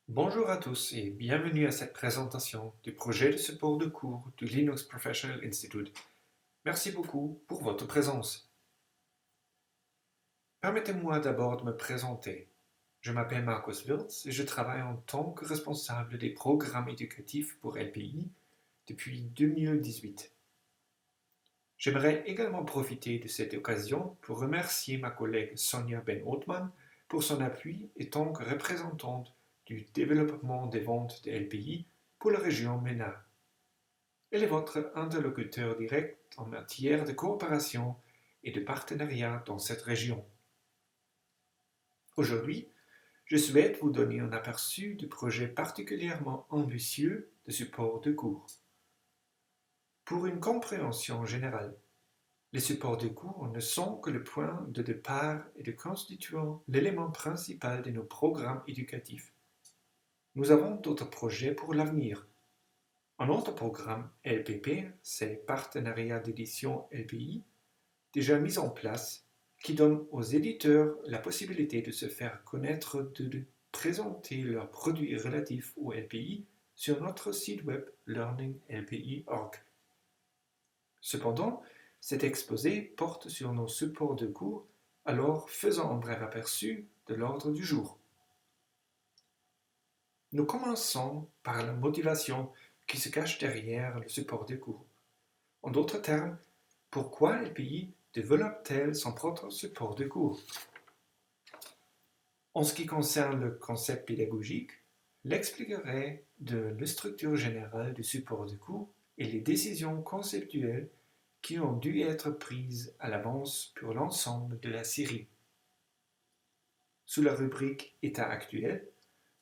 Bonjour à tous et bienvenue à cette présentation du projet de support de cours du Linux Professional Institute. Merci beaucoup pour votre présence. Permettez-moi d'abord de me présenter. Je m'appelle Markus Wirtz et je travaille en tant que responsable des programmes éducatifs pour LPI depuis 2018. J'aimerais également profiter de cette occasion pour remercier ma collègue Sonia Ben-Othman pour son appui en tant que représentante du développement des ventes de LPI pour la région MENA. Elle est votre interlocuteur direct en matière de coopération et de partenariat dans cette région. Aujourd'hui, je souhaite vous donner un aperçu du projet particulièrement ambitieux de support de cours. Pour une compréhension générale, les supports de cours ne sont que le point de départ et de constituant l'élément principal de nos programmes éducatifs. Nous avons d'autres projets pour l'avenir. Un autre programme, LPP, c'est Partenariat d'édition LPI, déjà mis en place, qui donne aux éditeurs la possibilité de se faire connaître, de présenter leurs produits relatifs au LPI sur notre site web learninglpi.org. Cependant, cet exposé porte sur nos supports de cours, alors faisons un bref aperçu de l'ordre du jour. Nous commençons par la motivation qui se cache derrière le support de cours. En d'autres termes, pourquoi LPI développe-t-elle son propre support de cours? En ce qui concerne le concept pédagogique, j'expliquerai de la structure générale du support de cours et les décisions conceptuelles qui ont dû être prises à l'avance pour l'ensemble de la série. Sous la rubrique État actuel,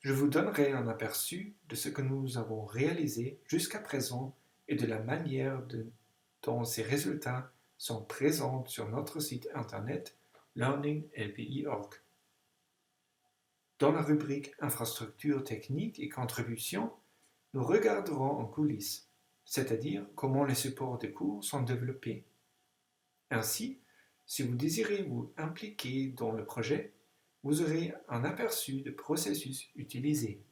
je vous donnerai un aperçu de ce que nous avons réalisé jusqu'à présent et de la manière dont ces résultats sont présents sur notre site internet learninglpi.org. Dans la rubrique Infrastructure technique et contributions, nous regarderons en coulisses, c'est-à-dire comment les supports de cours sont développés. Ainsi, si vous désirez vous impliquer dans le projet, vous aurez un aperçu du processus utilisé.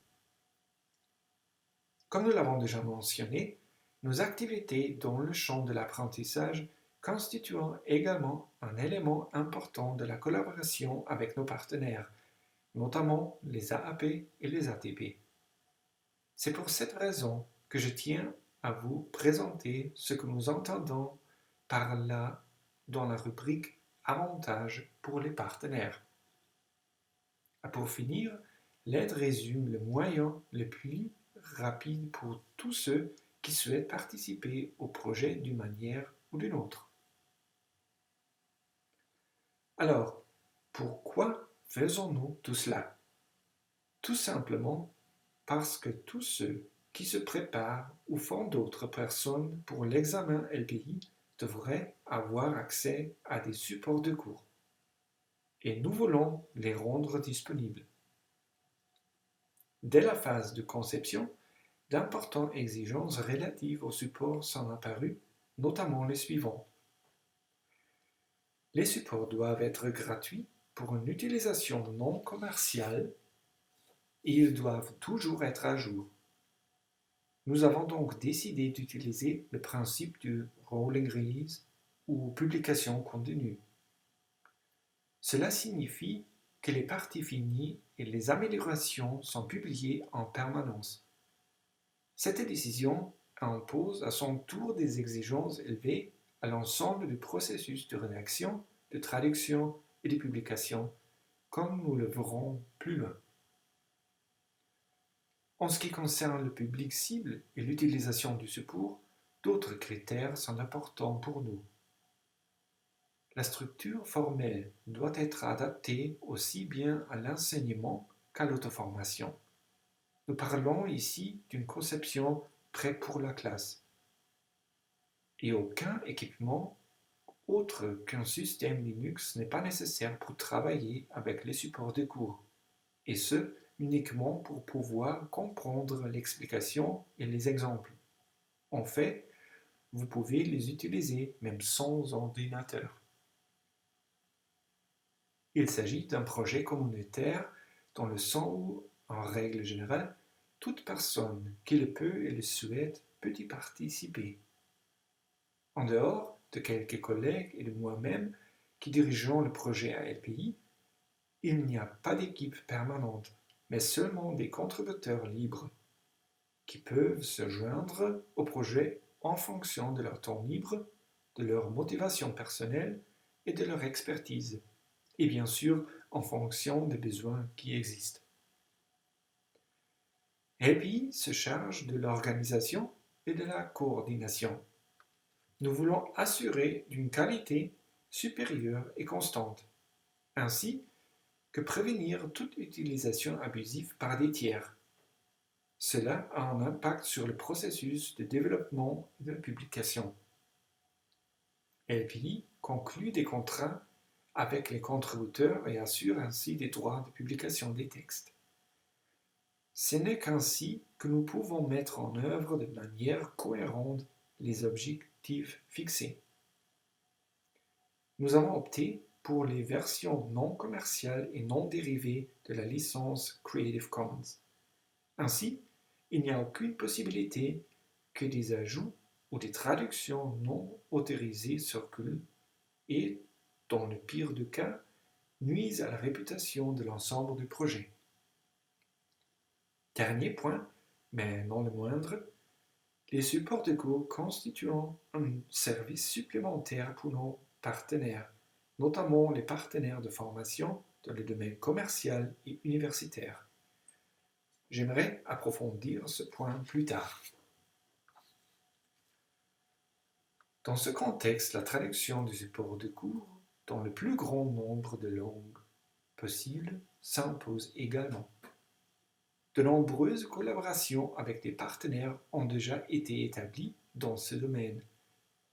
Comme nous l'avons déjà mentionné, nos activités dans le champ de l'apprentissage constituent également un élément important de la collaboration avec nos partenaires, notamment les AAP et les ATP. C'est pour cette raison que je tiens à vous présenter ce que nous entendons par là dans la rubrique Avantages pour les partenaires. Pour finir, l'aide résume le moyen le plus rapide pour tous ceux qui souhaitent participer au projet d'une manière ou d'une autre. Alors, pourquoi faisons-nous tout cela? Tout simplement parce que tous ceux qui se préparent ou font d'autres personnes pour l'examen LPI devraient avoir accès à des supports de cours. Et nous voulons les rendre disponibles. Dès la phase de conception, d'importantes exigences relatives au support sont apparues, notamment les suivantes. Les supports doivent être gratuits pour une utilisation non commerciale et ils doivent toujours être à jour. Nous avons donc décidé d'utiliser le principe du rolling release ou publication continue. Cela signifie que les parties finies et les améliorations sont publiées en permanence. Cette décision impose à son tour des exigences élevées à l'ensemble du processus de rédaction, de traduction et de publication, comme nous le verrons plus loin. En ce qui concerne le public cible et l'utilisation du support, d'autres critères sont importants pour nous. La structure formelle doit être adaptée aussi bien à l'enseignement qu'à l'auto-formation. Nous parlons ici d'une conception prête pour la classe. Et aucun équipement autre qu'un système Linux n'est pas nécessaire pour travailler avec les supports de cours, et ce, uniquement pour pouvoir comprendre l'explication et les exemples. En fait, vous pouvez les utiliser même sans ordinateur. Il s'agit d'un projet communautaire dans le sens où En règle générale, toute personne qui le peut et le souhaite peut y participer. En dehors de quelques collègues et de moi-même qui dirigeons le projet à LPI, il n'y a pas d'équipe permanente, mais seulement des contributeurs libres qui peuvent se joindre au projet en fonction de leur temps libre, de leur motivation personnelle et de leur expertise, et bien sûr en fonction des besoins qui existent. LPI se charge de l'organisation et de la coordination. Nous voulons assurer d'une qualité supérieure et constante, ainsi que prévenir toute utilisation abusive par des tiers. Cela a un impact sur le processus de développement et de publication. LPI conclut des contrats avec les contributeurs et assure ainsi des droits de publication des textes. Ce n'est qu'ainsi que nous pouvons mettre en œuvre de manière cohérente les objectifs fixés. Nous avons opté pour les versions non commerciales et non dérivées de la licence Creative Commons. Ainsi, il n'y a aucune possibilité que des ajouts ou des traductions non autorisées circulent et, dans le pire des cas, nuisent à la réputation de l'ensemble du projet. Dernier point, mais non le moindre, les supports de cours constituent un service supplémentaire pour nos partenaires, notamment les partenaires de formation dans le domaine commercial et universitaire. J'aimerais approfondir ce point plus tard. Dans ce contexte, la traduction du support de cours dans le plus grand nombre de langues possible s'impose également. De nombreuses collaborations avec des partenaires ont déjà été établies dans ce domaine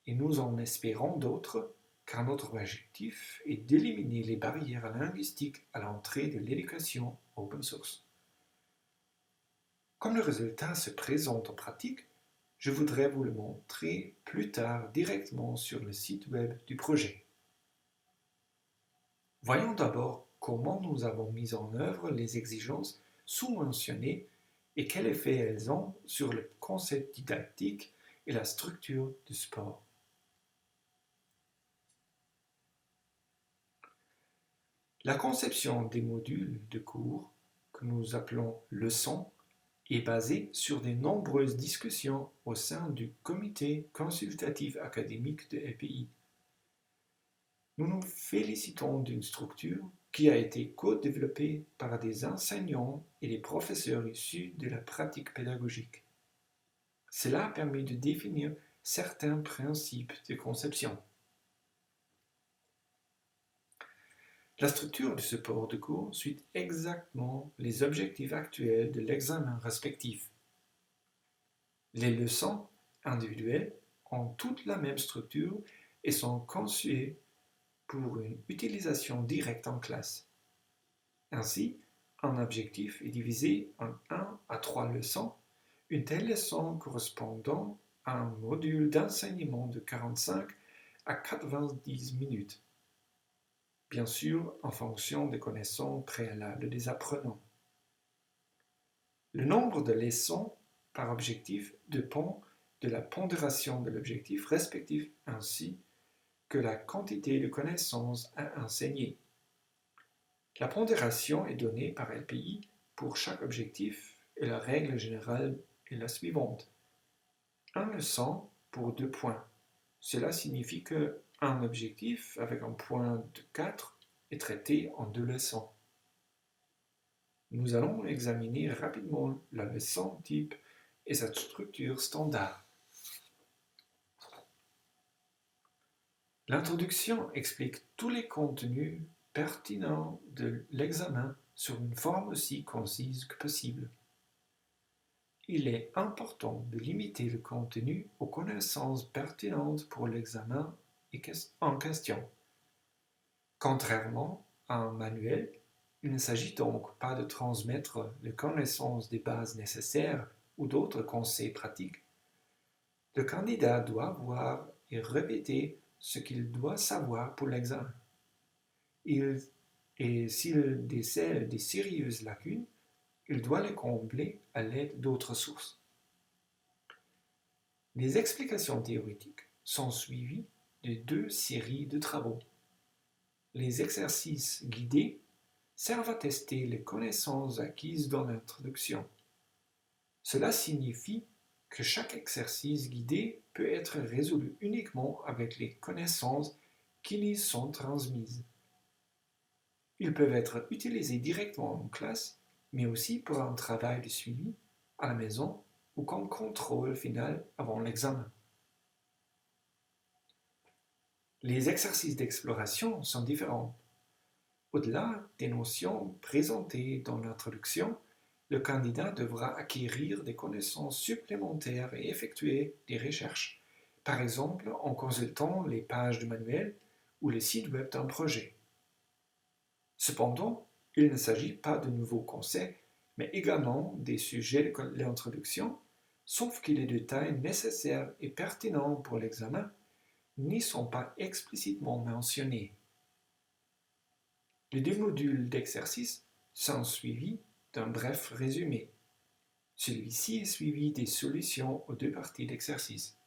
et nous en espérons d'autres car notre objectif est d'éliminer les barrières linguistiques à l'entrée de l'éducation open source. Comme le résultat se présente en pratique, je voudrais vous le montrer plus tard directement sur le site web du projet. Voyons d'abord comment nous avons mis en œuvre les exigences sous-mentionnées et quel effet elles ont sur le concept didactique et la structure du support. La conception des modules de cours, que nous appelons leçons, est basée sur de nombreuses discussions au sein du comité consultatif académique de LPI. Nous nous félicitons d'une structure qui a été co-développée par des enseignants et des professeurs issus de la pratique pédagogique. Cela a permis de définir certains principes de conception. La structure du support de cours suit exactement les objectifs actuels de l'examen respectif. Les leçons individuelles ont toutes la même structure et sont conçues pour une utilisation directe en classe. Ainsi, un objectif est divisé en 1 à 3 leçons, une telle leçon correspondant à un module d'enseignement de 45 à 90 minutes, bien sûr en fonction des connaissances préalables des apprenants. Le nombre de leçons par objectif dépend de la pondération de l'objectif respectif ainsi que la quantité de connaissances à enseigner. La pondération est donnée par LPI pour chaque objectif et la règle générale est la suivante. 1 leçon pour 2 points. Cela signifie qu'un objectif avec un point de 4 est traité en 2 leçons. Nous allons examiner rapidement la leçon type et sa structure standard. L'introduction explique tous les contenus pertinents de l'examen sur une forme aussi concise que possible. Il est important de limiter le contenu aux connaissances pertinentes pour l'examen en question. Contrairement à un manuel, il ne s'agit donc pas de transmettre les connaissances des bases nécessaires ou d'autres conseils pratiques. Le candidat doit voir et répéter ce qu'il doit savoir pour l'examen. Et s'il décèle des sérieuses lacunes, il doit les combler à l'aide d'autres sources. Les explications théoriques sont suivies de 2 séries de travaux. Les exercices guidés servent à tester les connaissances acquises dans l'introduction. Cela signifie que chaque exercice guidé peut être résolu uniquement avec les connaissances qui lui sont transmises. Ils peuvent être utilisés directement en classe, mais aussi pour un travail de suivi à la maison ou comme contrôle final avant l'examen. Les exercices d'exploration sont différents. Au-delà des notions présentées dans l'introduction, le candidat devra acquérir des connaissances supplémentaires et effectuer des recherches, par exemple en consultant les pages du manuel ou le site web d'un projet. Cependant, il ne s'agit pas de nouveaux concepts, mais également des sujets de l'introduction, sauf que les détails nécessaires et pertinents pour l'examen n'y sont pas explicitement mentionnés. Les 2 modules d'exercice sont suivis d'un bref résumé. Celui-ci est suivi des solutions aux 2 parties d'exercice.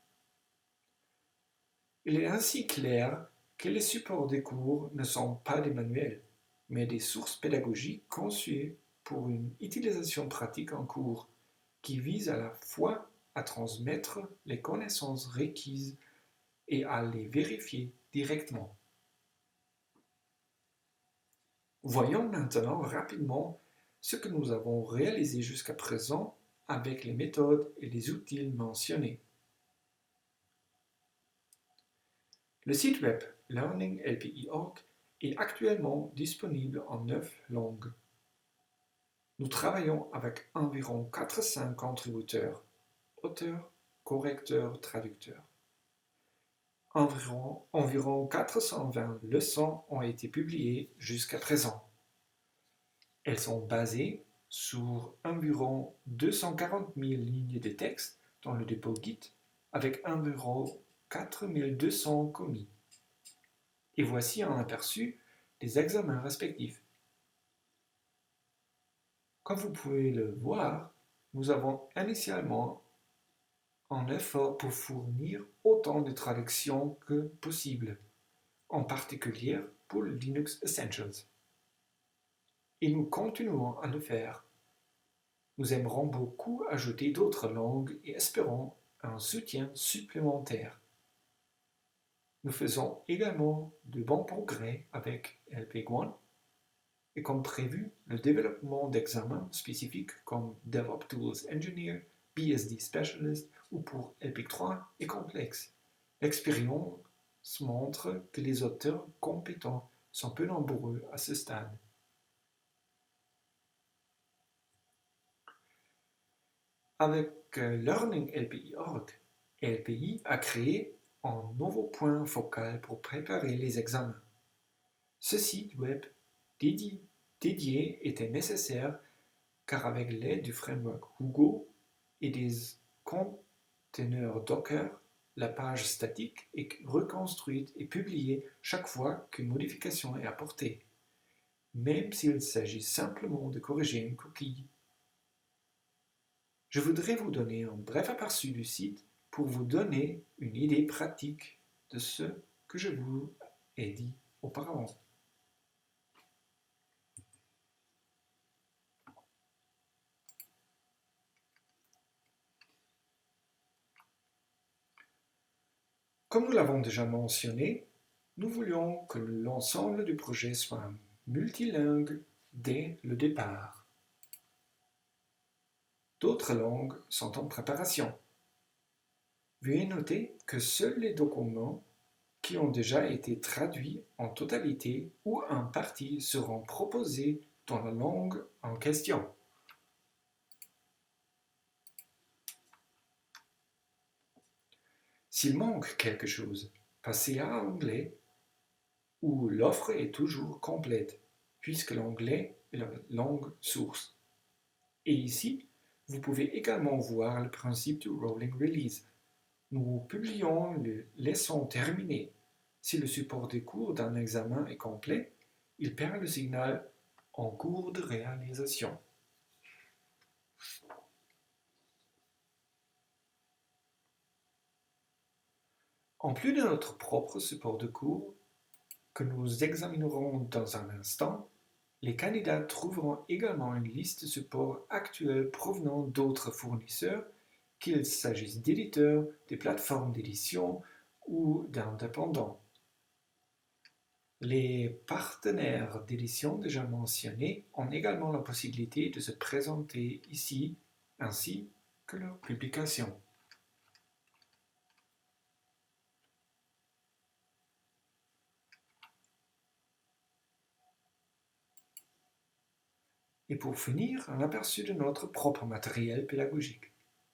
Il est ainsi clair que les supports des cours ne sont pas des manuels, mais des sources pédagogiques conçues pour une utilisation pratique en cours, qui visent à la fois à transmettre les connaissances requises et à les vérifier directement. Voyons maintenant rapidement ce que nous avons réalisé jusqu'à présent avec les méthodes et les outils mentionnés. Le site web learninglpi.org est actuellement disponible en 9 langues. Nous travaillons avec environ 400 contributeurs, auteurs, correcteurs, traducteurs. Environ 420 leçons ont été publiées jusqu'à présent. Elles sont basées sur environ 240 000 lignes de texte dans le dépôt Git avec environ 4200 commis. Et voici un aperçu des examens respectifs. Comme vous pouvez le voir, nous avons initialement un effort pour fournir autant de traductions que possible, en particulier pour le Linux Essentials. Et nous continuons à le faire. Nous aimerons beaucoup ajouter d'autres langues et espérons un soutien supplémentaire. Nous faisons également de bons progrès avec LPiguan et comme prévu, le développement d'examens spécifiques comme DevOps Tools Engineer, BSD Specialist ou pour LPIC 3 est complexe. L'expérience montre que les auteurs compétents sont peu nombreux à ce stade. Avec learninglpi.org, LPI a créé un nouveau point focal pour préparer les examens. Ce site web dédié était nécessaire car avec l'aide du framework Hugo et des conteneurs Docker, la page statique est reconstruite et publiée chaque fois qu'une modification est apportée, même s'il s'agit simplement de corriger une coquille. Je voudrais vous donner un bref aperçu du site pour vous donner une idée pratique de ce que je vous ai dit auparavant. Comme nous l'avons déjà mentionné, nous voulions que l'ensemble du projet soit multilingue dès le départ. D'autres langues sont en préparation. Veuillez noter que seuls les documents qui ont déjà été traduits en totalité ou en partie seront proposés dans la langue en question. S'il manque quelque chose, passez à l'anglais où l'offre est toujours complète, puisque l'anglais est la langue source. Et ici, vous pouvez également voir le principe du rolling release. Nous publions les leçons terminées. Si le support des cours d'un examen est complet, il perd le signal en cours de réalisation. En plus de notre propre support de cours, que nous examinerons dans un instant, les candidats trouveront également une liste de supports actuels provenant d'autres fournisseurs, qu'il s'agisse d'éditeurs, des plateformes d'édition ou d'indépendants. Les partenaires d'édition déjà mentionnés ont également la possibilité de se présenter ici, ainsi que leurs publications. Et pour finir, un aperçu de notre propre matériel pédagogique.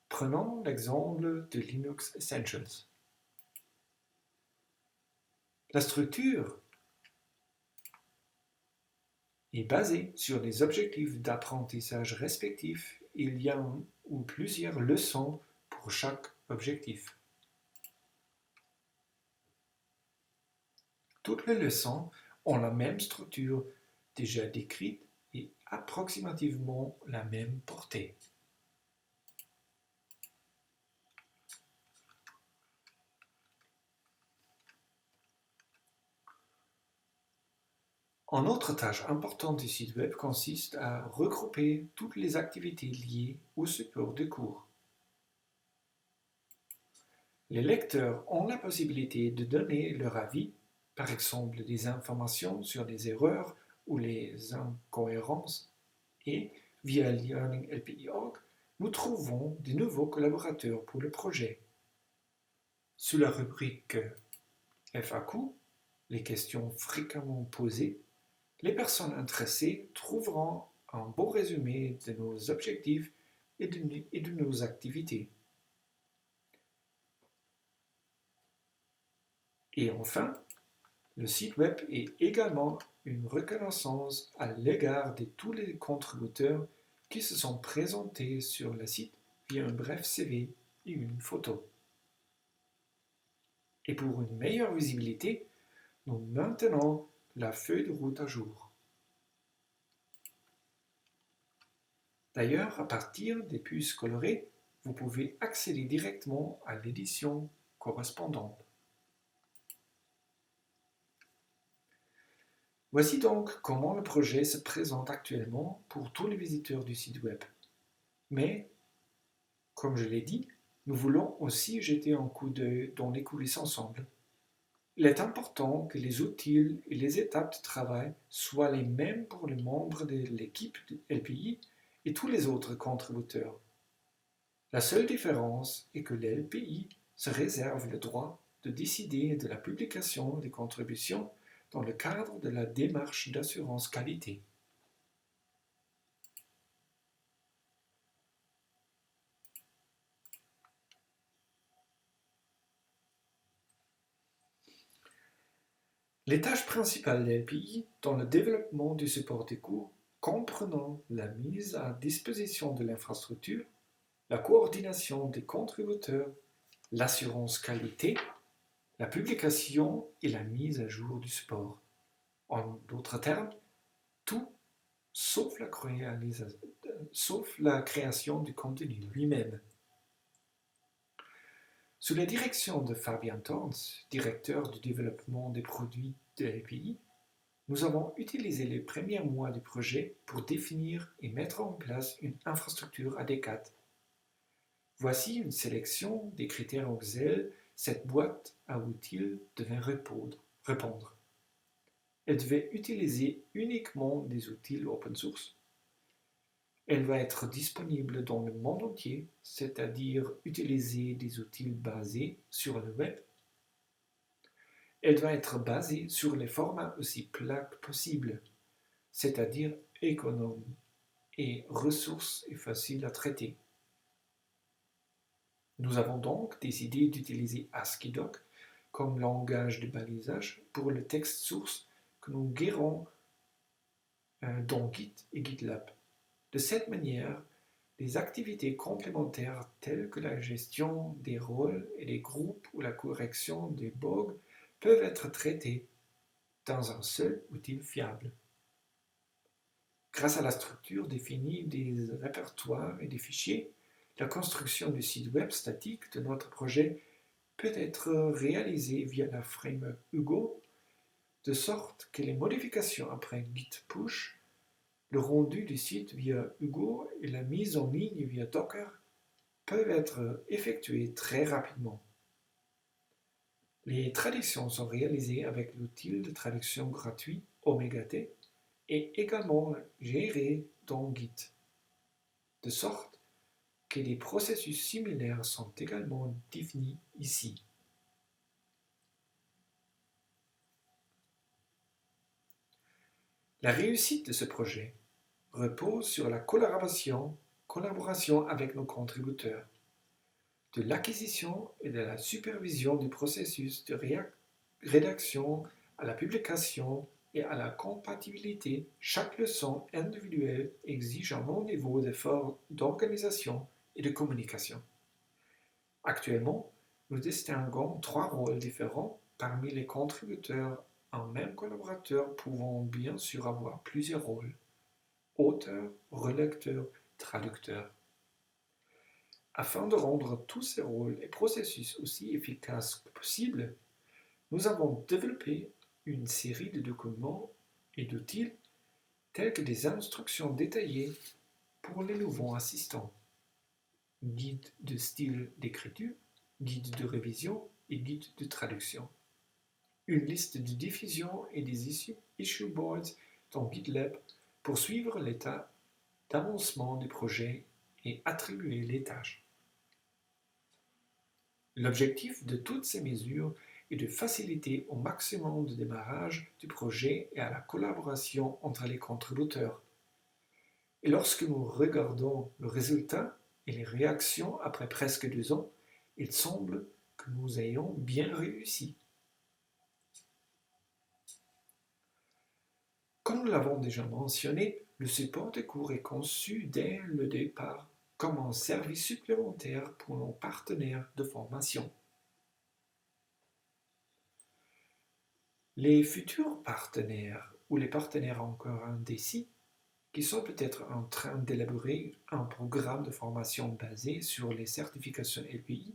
Prenons l'exemple de Linux Essentials. La structure est basée sur les objectifs d'apprentissage respectifs. Il y a une ou plusieurs leçons pour chaque objectif. Toutes les leçons ont la même structure déjà décrite et approximativement la même portée. Une autre tâche importante du site web consiste à regrouper toutes les activités liées au support de cours. Les lecteurs ont la possibilité de donner leur avis, par exemple des informations sur les erreurs ou les incohérences, et via learninglpi.org, nous trouvons de nouveaux collaborateurs pour le projet. Sous la rubrique FAQ, les questions fréquemment posées, les personnes intéressées trouveront un beau résumé de nos objectifs et de nos activités. Et enfin, le site web est également une reconnaissance à l'égard de tous les contributeurs qui se sont présentés sur le site via un bref CV et une photo. Et pour une meilleure visibilité, nous maintenons la feuille de route à jour. D'ailleurs, à partir des puces colorées, vous pouvez accéder directement à l'édition correspondante. Voici donc comment le projet se présente actuellement pour tous les visiteurs du site web. Mais, comme je l'ai dit, nous voulons aussi jeter un coup d'œil dans les coulisses ensemble. Il est important que les outils et les étapes de travail soient les mêmes pour les membres de l'équipe de LPI et tous les autres contributeurs. La seule différence est que les LPI se réservent le droit de décider de la publication des contributions dans le cadre de la démarche d'assurance qualité. Les tâches principales des LPI dans le développement du support des cours comprenant la mise à disposition de l'infrastructure, la coordination des contributeurs, l'assurance qualité, la publication et la mise à jour du support. En d'autres termes, tout sauf la création du contenu lui-même. Sous la direction de Fabian Thorns, directeur du développement des produits de l'API, nous avons utilisé les premiers mois du projet pour définir et mettre en place une infrastructure adéquate. Voici une sélection des critères auxquels cette boîte à outils devait répondre. Elle devait utiliser uniquement des outils open source. Elle va être disponible dans le monde entier, c'est-à-dire utiliser des outils basés sur le web. Elle va être basée sur les formats aussi plats que possible, c'est-à-dire économes et ressources et faciles à traiter. Nous avons donc décidé d'utiliser ASCII-Doc comme langage de balisage pour le texte source que nous guérons dans Git et GitLab. De cette manière, les activités complémentaires telles que la gestion des rôles et des groupes ou la correction des bugs peuvent être traitées dans un seul outil fiable. Grâce à la structure définie des répertoires et des fichiers, la construction du site web statique de notre projet peut être réalisé via la framework Hugo, de sorte que les modifications après git push, le rendu du site via Hugo et la mise en ligne via Docker peuvent être effectuées très rapidement. Les traductions sont réalisées avec l'outil de traduction gratuit OmegaT et également gérées dans Git, de sorte que des processus similaires sont également définis ici. La réussite de ce projet repose sur la collaboration avec nos contributeurs, de l'acquisition et de la supervision du processus de rédaction à la publication et à la compatibilité. Chaque leçon individuelle exige un haut niveau d'effort d'organisation et de communication. Actuellement, nous distinguons 3 rôles différents parmi les contributeurs, un même collaborateur pouvant bien sûr avoir plusieurs rôles: auteur, relecteur, traducteur. Afin de rendre tous ces rôles et processus aussi efficaces que possible, nous avons développé une série de documents et d'outils tels que des instructions détaillées pour les nouveaux assistants, guide de style d'écriture, guide de révision et guide de traduction, une liste de diffusion et des issue boards dans GitLab pour suivre l'état d'avancement du projet et attribuer les tâches. L'objectif de toutes ces mesures est de faciliter au maximum le démarrage du projet et à la collaboration entre les contributeurs. Et lorsque nous regardons le résultat et les réactions après presque 2 ans, il semble que nous ayons bien réussi. Comme nous l'avons déjà mentionné, le support des cours est conçu dès le départ comme un service supplémentaire pour nos partenaires de formation. Les futurs partenaires ou les partenaires encore indécis qui sont peut-être en train d'élaborer un programme de formation basé sur les certifications LPI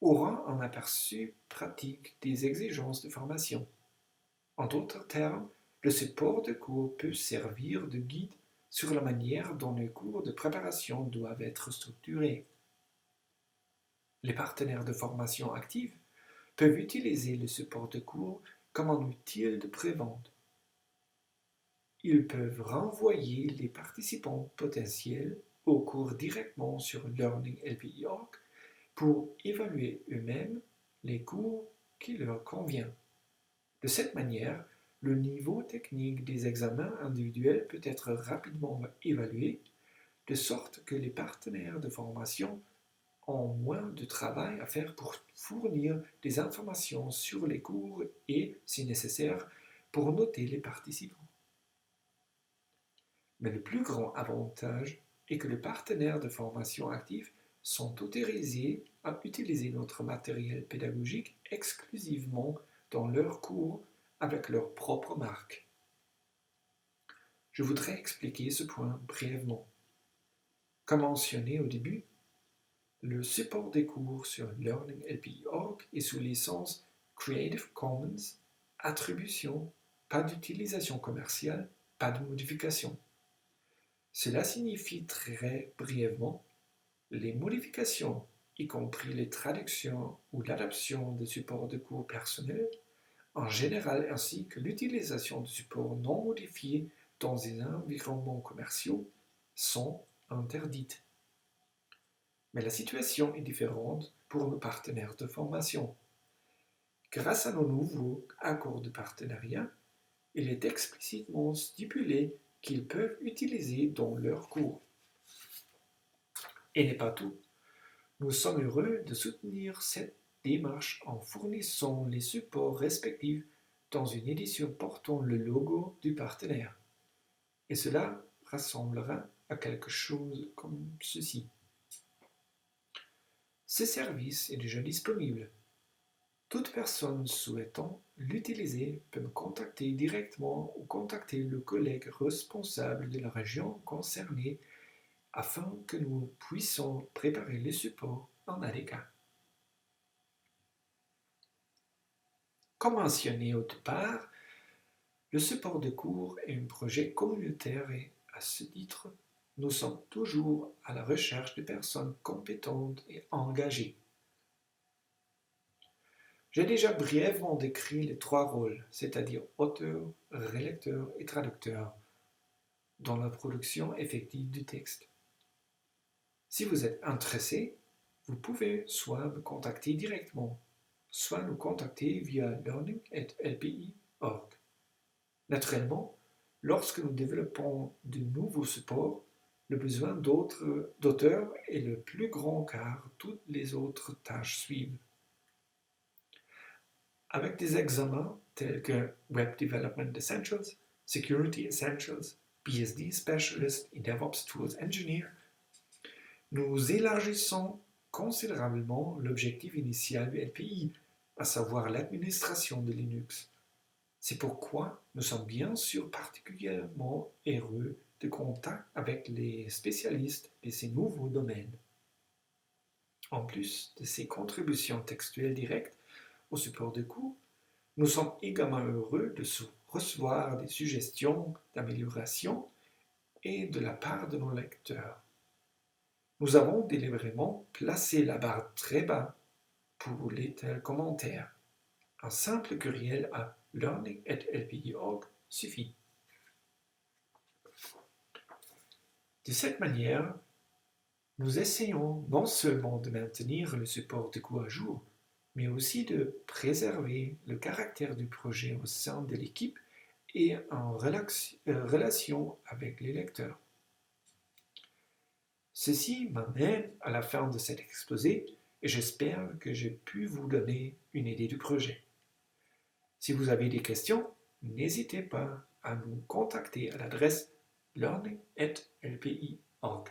auront un aperçu pratique des exigences de formation. En d'autres termes, le support de cours peut servir de guide sur la manière dont les cours de préparation doivent être structurés. Les partenaires de formation active peuvent utiliser le support de cours comme un outil de prévente. Ils peuvent renvoyer les participants potentiels au cours directement sur learninglpi.org pour évaluer eux-mêmes les cours qui leur conviennent. De cette manière, le niveau technique des examens individuels peut être rapidement évalué, de sorte que les partenaires de formation ont moins de travail à faire pour fournir des informations sur les cours et, si nécessaire, pour noter les participants. Mais le plus grand avantage est que les partenaires de formation active sont autorisés à utiliser notre matériel pédagogique exclusivement dans leurs cours avec leur propre marque. Je voudrais expliquer ce point brièvement. Comme mentionné au début, le support des cours sur learninglpi.org est sous licence Creative Commons, attribution, pas d'utilisation commerciale, pas de modification. Cela signifie très brièvement les modifications, y compris les traductions ou l'adaptation de supports de cours personnels, en général ainsi que l'utilisation de supports non modifiés dans des environnements commerciaux, sont interdites. Mais la situation est différente pour nos partenaires de formation. Grâce à nos nouveaux accords de partenariat, il est explicitement stipulé qu'ils peuvent utiliser dans leurs cours. Et n'est pas tout. Nous sommes heureux de soutenir cette démarche en fournissant les supports respectifs dans une édition portant le logo du partenaire. Et cela ressemblera à quelque chose comme ceci. Ce service est déjà disponible. Toute personne souhaitant l'utiliser peut me contacter directement ou contacter le collègue responsable de la région concernée afin que nous puissions préparer les supports en ADK. Comme mentionné au départ, le support de cours est un projet communautaire et, à ce titre, nous sommes toujours à la recherche de personnes compétentes et engagées. J'ai déjà brièvement décrit les trois rôles, c'est-à-dire auteur, rédacteur et traducteur, dans la production effective du texte. Si vous êtes intéressé, vous pouvez soit me contacter directement, soit nous contacter via learning@lpi.org. Naturellement, lorsque nous développons de nouveaux supports, le besoin d'auteurs est le plus grand car toutes les autres tâches suivent. Avec des examens tels que Web Development Essentials, Security Essentials, BSD Specialist et DevOps Tools Engineer, nous élargissons considérablement l'objectif initial du LPI, à savoir l'administration de Linux. C'est pourquoi nous sommes bien sûr particulièrement heureux de contact avec les spécialistes de ces nouveaux domaines. En plus de ces contributions textuelles directes au support de cours, nous sommes également heureux de recevoir des suggestions d'amélioration et de la part de nos lecteurs. Nous avons délibérément placé la barre très bas pour les tels commentaires. Un simple courriel à learning@lpi.org suffit. De cette manière, nous essayons non seulement de maintenir le support de cours à jour, mais aussi de préserver le caractère du projet au sein de l'équipe et en relation avec les lecteurs. Ceci m'amène à la fin de cet exposé et j'espère que j'ai pu vous donner une idée du projet. Si vous avez des questions, n'hésitez pas à nous contacter à l'adresse learning@lpi.org.